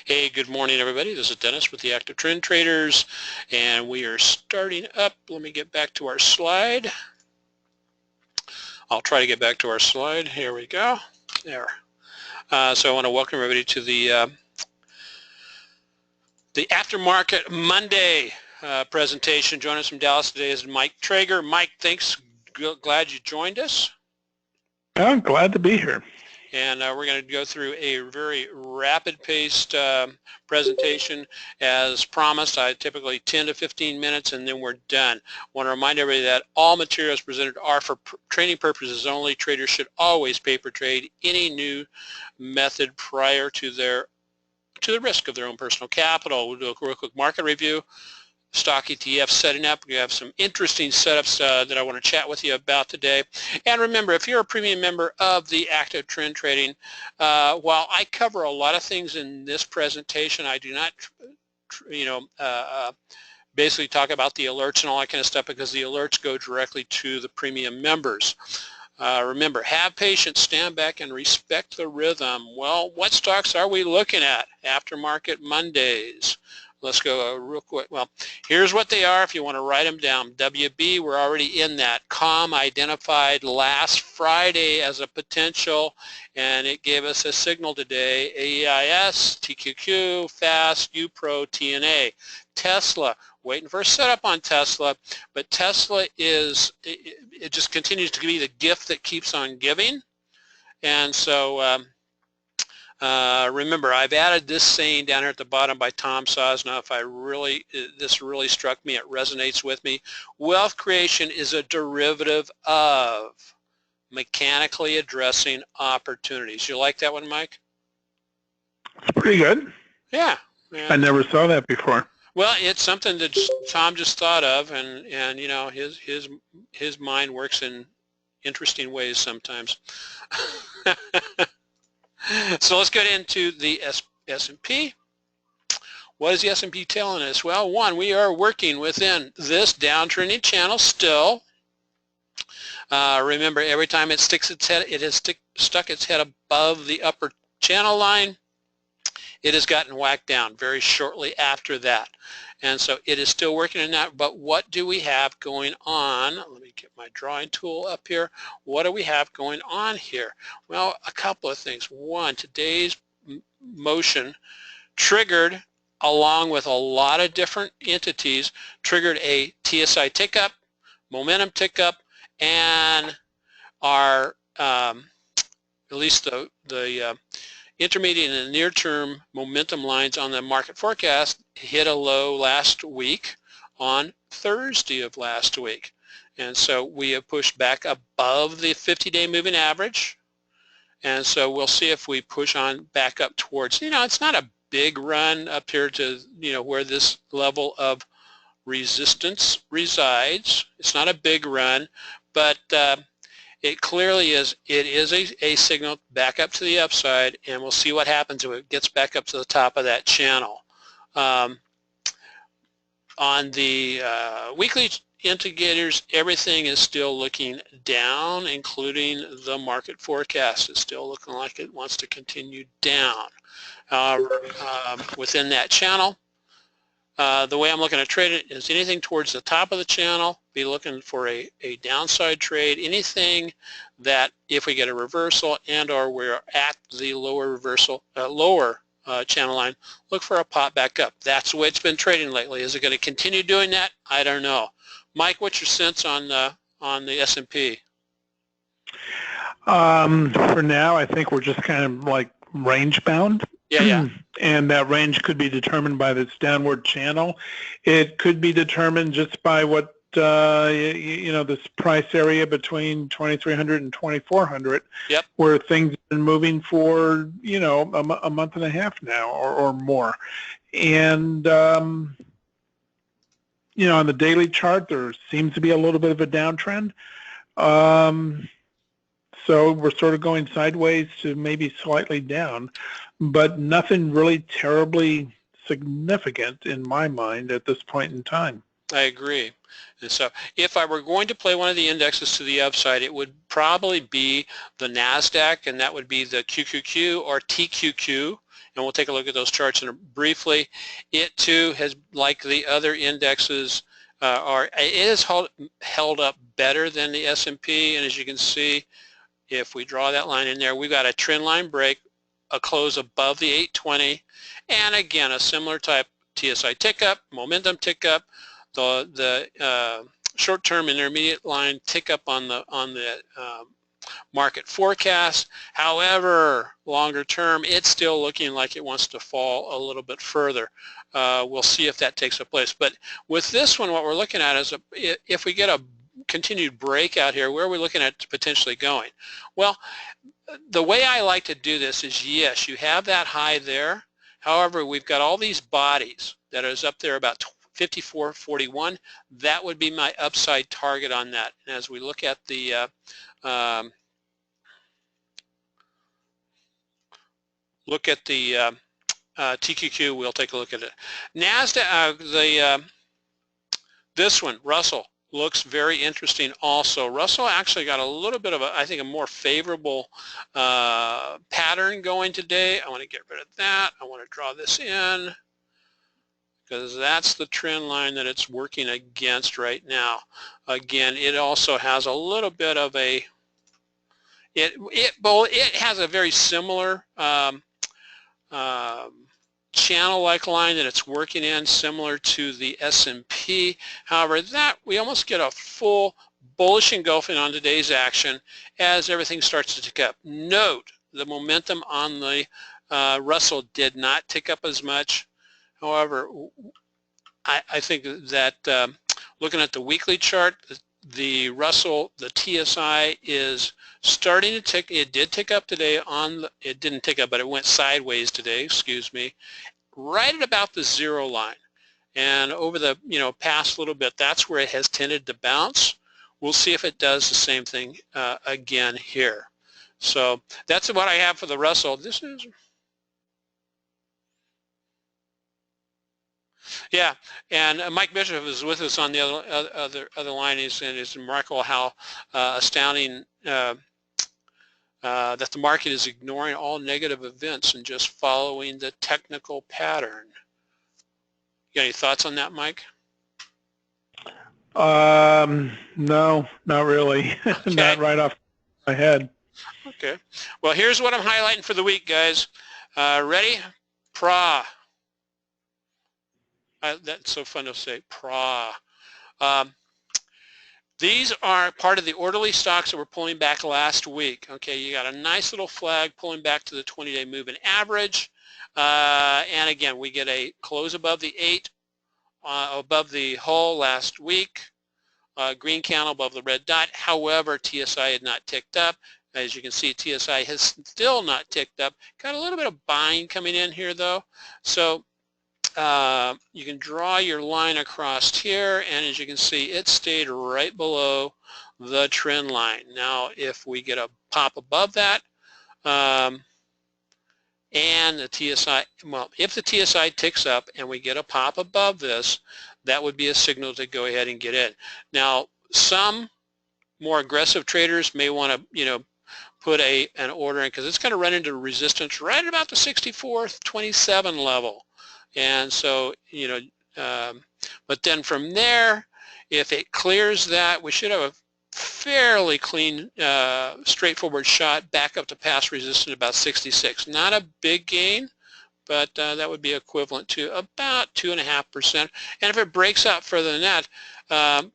Hey, good morning, everybody. This is Dennis with the Active Trend Traders, and we are starting up. Let me get back to our slide. I'll try to get back to our slide. Here we go. There. So I want to welcome everybody to the Aftermarket Monday presentation. Joining us from Dallas today is Mike Traeger. Mike, thanks. Glad you joined us. I'm glad to be here. And we're going to go through a very rapid-paced presentation. As promised, I typically 10 to 15 minutes, and then we're done. I want to remind everybody that all materials presented are for training purposes only. Traders should always paper trade any new method prior to the risk of their own personal capital. We'll do a real quick market review. Stock ETF setting up. We have some interesting setups that I want to chat with you about today. And remember, if you're a premium member of the Active Trend Trading, while I cover a lot of things in this presentation, I do not, basically talk about the alerts and all that kind of stuff, because the alerts go directly to the premium members. Remember, have patience, stand back, and respect the rhythm. Well, what stocks are we looking at? Aftermarket Mondays. Let's go real quick. Well, here's what they are if you want to write them down. WB, we're already in that. COM identified last Friday as a potential, and it gave us a signal today. AEIS, TQQ, FAST, UPRO, TNA. Tesla, waiting for a setup on Tesla, but Tesla is, it just continues to be the gift that keeps on giving. And so, remember, I've added this saying down here at the bottom by Tom Sosnoff. This really struck me. It resonates with me. Wealth creation is a derivative of mechanically addressing opportunities. You like that one, Mike? It's pretty good. Yeah. I never saw that before. Well, it's something that Tom just thought of, and you know, his mind works in interesting ways sometimes. So let's get into the S&P. What is the S&P telling us? Well, one, we are working within this downtrending channel still. Remember, every time it sticks its head, it has stuck its head above the upper channel line. It has gotten whacked down very shortly after that. And so it is still working in that, but what do we have going on? Let me get my drawing tool up here. What do we have going on here? Well, a couple of things. One, today's motion triggered, along with a lot of different entities, triggered a TSI tick up, momentum tick up, and our, at least the intermediate and near-term momentum lines on the market forecast hit a low last week on Thursday of last week. And so we have pushed back above the 50-day moving average. And so we'll see if we push on back up towards, you know, it's not a big run up here to, you know, where this level of resistance resides. It's not a big run, but it clearly is, it is a signal back up to the upside, and we'll see what happens if it gets back up to the top of that channel. On the weekly indicators, everything is still looking down, including the market forecast. It's still looking like it wants to continue down within that channel. The way I'm looking to trade it is anything towards the top of the channel, be looking for a downside trade. Anything that if we get a reversal and or we're at the lower reversal, lower channel line, look for a pop back up. That's the way it's been trading lately. Is it going to continue doing that? I don't know. Mike, what's your sense on the S&P? For now, I think we're just kind of like range bound. Yeah. And that range could be determined by this downward channel. It could be determined just by what, you know, this price area between 2,300 and 2,400, yep, where things have been moving for, you know, a month and a half now or more. And, you know, on the daily chart, there seems to be a little bit of a downtrend. So we're sort of going sideways to maybe slightly down, but nothing really terribly significant in my mind at this point in time. I agree. And so if I were going to play one of the indexes to the upside, it would probably be the NASDAQ, and that would be the QQQ or TQQ. And we'll take a look at those charts briefly. It too has, like the other indexes, it is held up better than the S&P. And as you can see, if we draw that line in there, we've got a trend line break, a close above the 820, and again a similar type TSI tick up, momentum tick up, the short-term intermediate line tick up on the market forecast. However, longer term, it's still looking like it wants to fall a little bit further. We'll see if that takes place. But with this one, what we're looking at is if we get a continued breakout here, where are we looking at potentially going? Well, the way I like to do this is, yes, you have that high there. However, we've got all these bodies that is up there about 54.41. That would be my upside target on that. And as we look at the TQQ, we'll take a look at it. NASDAQ, this one, Russell, looks very interesting also. Russell actually got a little bit of I think a more favorable pattern going today. I want to get rid of that. I want to draw this in, because that's the trend line that it's working against right now. Again, it also has a little bit of it has a very similar channel-like line that it's working in, similar to the S&P. However, that we almost get a full bullish engulfing on today's action as everything starts to tick up. Note the momentum on the Russell did not tick up as much. However, I think that looking at the weekly chart, the Russell, the TSI is starting to tick. It did tick up today it didn't tick up, but it went sideways today, excuse me, right at about the zero line. And over the past little bit, that's where it has tended to bounce. We'll see if it does the same thing again here. So that's what I have for the Russell. This is, yeah, and Mike Bishop is with us on the other line. It's remarkable how astounding that the market is ignoring all negative events and just following the technical pattern. You got any thoughts on that, Mike? No, not really. Okay. Not right off my head. Okay. Well, here's what I'm highlighting for the week, guys. Ready? PRA. That's so fun to say, PRA. These are part of the orderly stocks that were pulling back last week. Okay, you got a nice little flag pulling back to the 20-day moving average. And again, we get a close above the 8, above the hull last week. Green candle above the red dot. However, TSI had not ticked up. As you can see, TSI has still not ticked up. Got a little bit of buying coming in here, though. So you can draw your line across here, and as you can see, it stayed right below the trend line. Now, if we get a pop above that, and the TSI, well, if the TSI ticks up and we get a pop above this, that would be a signal to go ahead and get in. Now, some more aggressive traders may want to, put an order in, because it's going to run into resistance right about the 64.27 level. And so, but then from there, if it clears that, we should have a fairly clean, straightforward shot back up to past resistance about 66. Not a big gain, but that would be equivalent to about 2.5%. And if it breaks out further than that,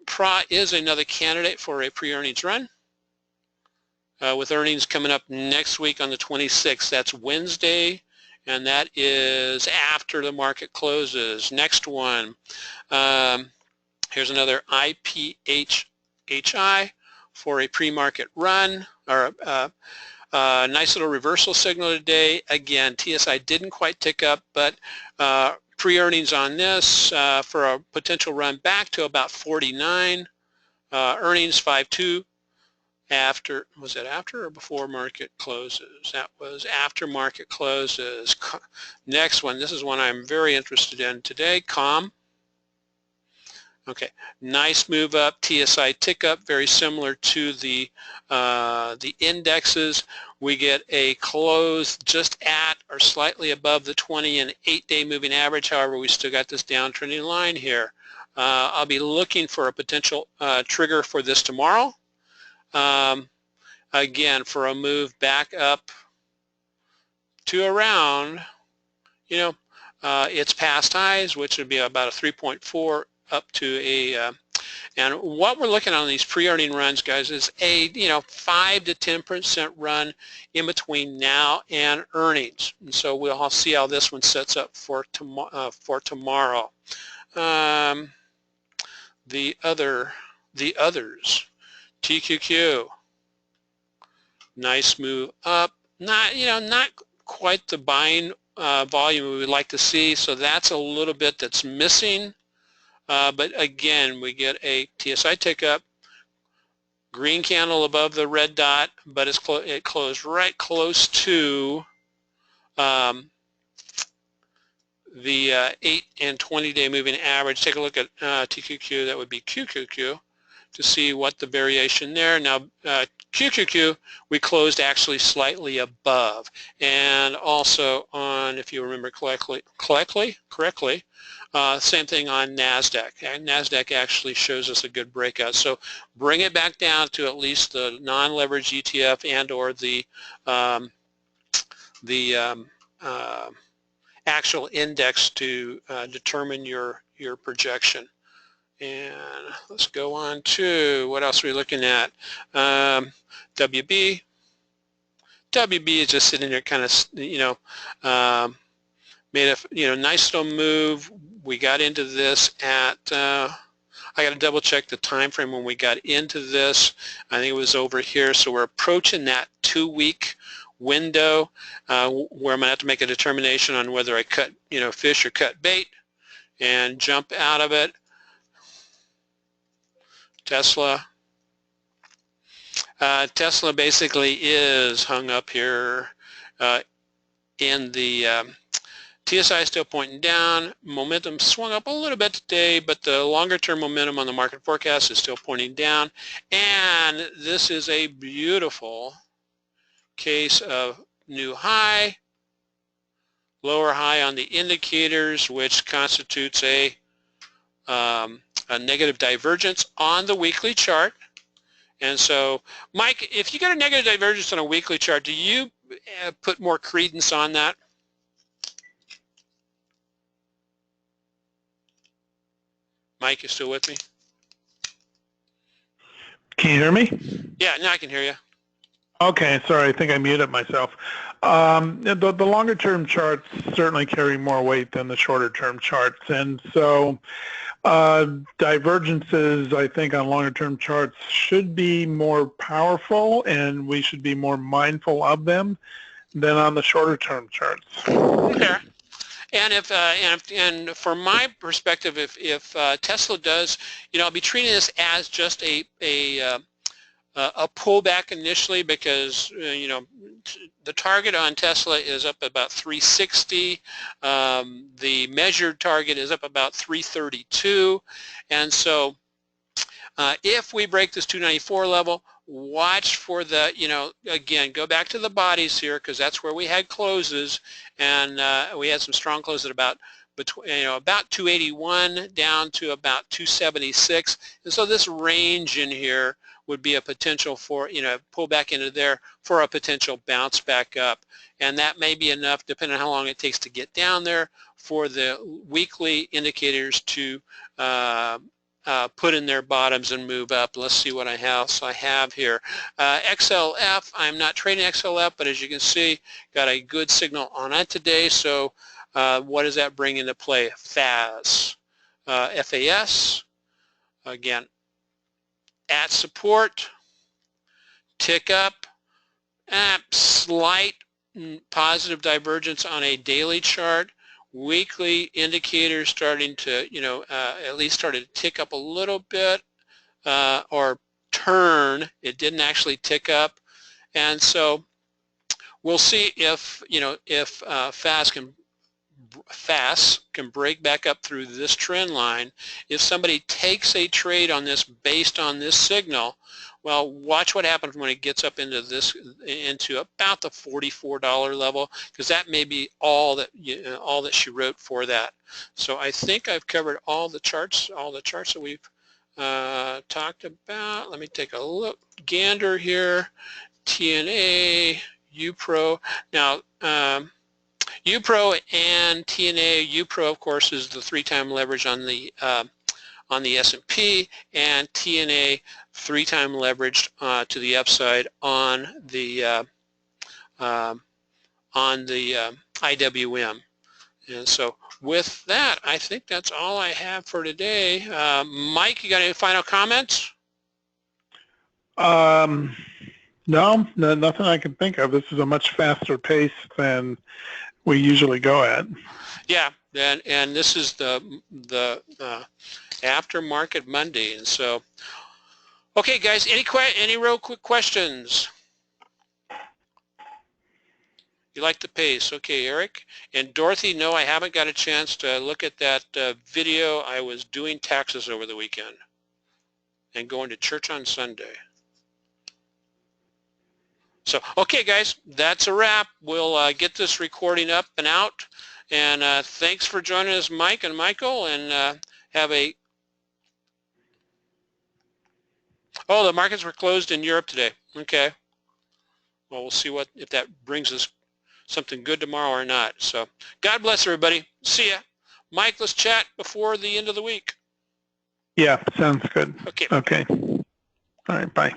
PRA is another candidate for a pre-earnings run, with earnings coming up next week on the 26th. That's Wednesday, and that is after the market closes. Next one, here's another IPHI for a pre-market run, or nice little reversal signal today. Again, TSI didn't quite tick up, but pre-earnings on this for a potential run back to about 49. Earnings 5.2. After, was it after or before market closes? That was after market closes. Next one, this is one I'm very interested in today, COM. Okay, nice move up, TSI tick up, very similar to the indexes. We get a close just at or slightly above the 20 and 8-day moving average. However, we still got this downtrending line here. I'll be looking for a potential trigger for this tomorrow. Again, for a move back up to around, its past highs, which would be about a 3.4 up to a and what we're looking on these pre-earning runs, guys, is a 5 to 10% run in between now and earnings. And so we'll see how this one sets up for tomorrow. The others, TQQ, nice move up. Not quite the buying volume we would like to see, so that's a little bit that's missing. But again, we get a TSI tick up, green candle above the red dot, but it closed right close to the 8 and 20-day moving average. Take a look at TQQ, that would be QQQ, to see what the variation there. Now, QQQ, we closed actually slightly above. And also on, if you remember correctly, same thing on NASDAQ. And NASDAQ actually shows us a good breakout. So bring it back down to at least the non-leveraged ETF and or the actual index to determine your projection. And let's go on to what else are we looking at? WB. WB is just sitting there kind of, made a nice little move. We got into this at, I got to double check the time frame when we got into this. I think it was over here. So we're approaching that 2-week window where I'm going to have to make a determination on whether I cut, fish or cut bait and jump out of it. Tesla. Tesla basically is hung up here in the TSI is still pointing down. Momentum swung up a little bit today, but the longer-term momentum on the market forecast is still pointing down. And this is a beautiful case of new high, lower high on the indicators, which constitutes a negative divergence on the weekly chart. And so, Mike, if you get a negative divergence on a weekly chart, do you put more credence on that? Mike, you still with me? Can you hear me? Yeah, now I can hear you. Okay, sorry, I think I muted myself. The longer-term charts certainly carry more weight than the shorter-term charts, and so divergences, I think, on longer-term charts should be more powerful, and we should be more mindful of them than on the shorter-term charts. Okay. And and from my perspective, if Tesla does, I'll be treating this as just a pullback initially, because the target on Tesla is up about 360. The measured target is up about 332, and so if we break this 294 level, watch for the, again, go back to the bodies here, because that's where we had closes, and we had some strong closes at about about 281 down to about 276, and so this range in here would be a potential for, pull back into there for a potential bounce back up, and that may be enough, depending on how long it takes to get down there, for the weekly indicators to put in their bottoms and move up. Let's see what I have here. XLF, I'm not trading XLF, but as you can see, got a good signal on it today. So what does that bring into play? FAS. Again, at support, tick up, slight positive divergence on a daily chart. Weekly indicators starting to, at least started to tick up a little bit or turn. It didn't actually tick up, and so we'll see if if FAS can fast can break back up through this trend line. If somebody takes a trade on this based on this signal, well, watch what happens when it gets up into this, into about the $44 level, because that may be all that all that she wrote for that. So I think I've covered all the charts that we've talked about. Let me take a look, gander here. TNA, UPRO. Now, UPRO and TNA, UPRO of course is the 3-time leverage on the S&P, and TNA 3-time leveraged to the upside on the IWM. And so with that, I think that's all I have for today. Mike, you got any final comments? No, nothing I can think of. This is a much faster pace than we usually go at. Yeah, and this is the aftermarket Monday, and so okay, guys. Any real quick questions? You like the pace? Okay, Eric and Dorothy. No, I haven't got a chance to look at that video. I was doing taxes over the weekend and going to church on Sunday. So, okay, guys, that's a wrap. We'll get this recording up and out. And thanks for joining us, Mike and Michael. And have a... Oh, the markets were closed in Europe today. Okay. Well, we'll see if that brings us something good tomorrow or not. So, God bless everybody. See ya. Mike, let's chat before the end of the week. Yeah, sounds good. Okay. Okay. All right, bye.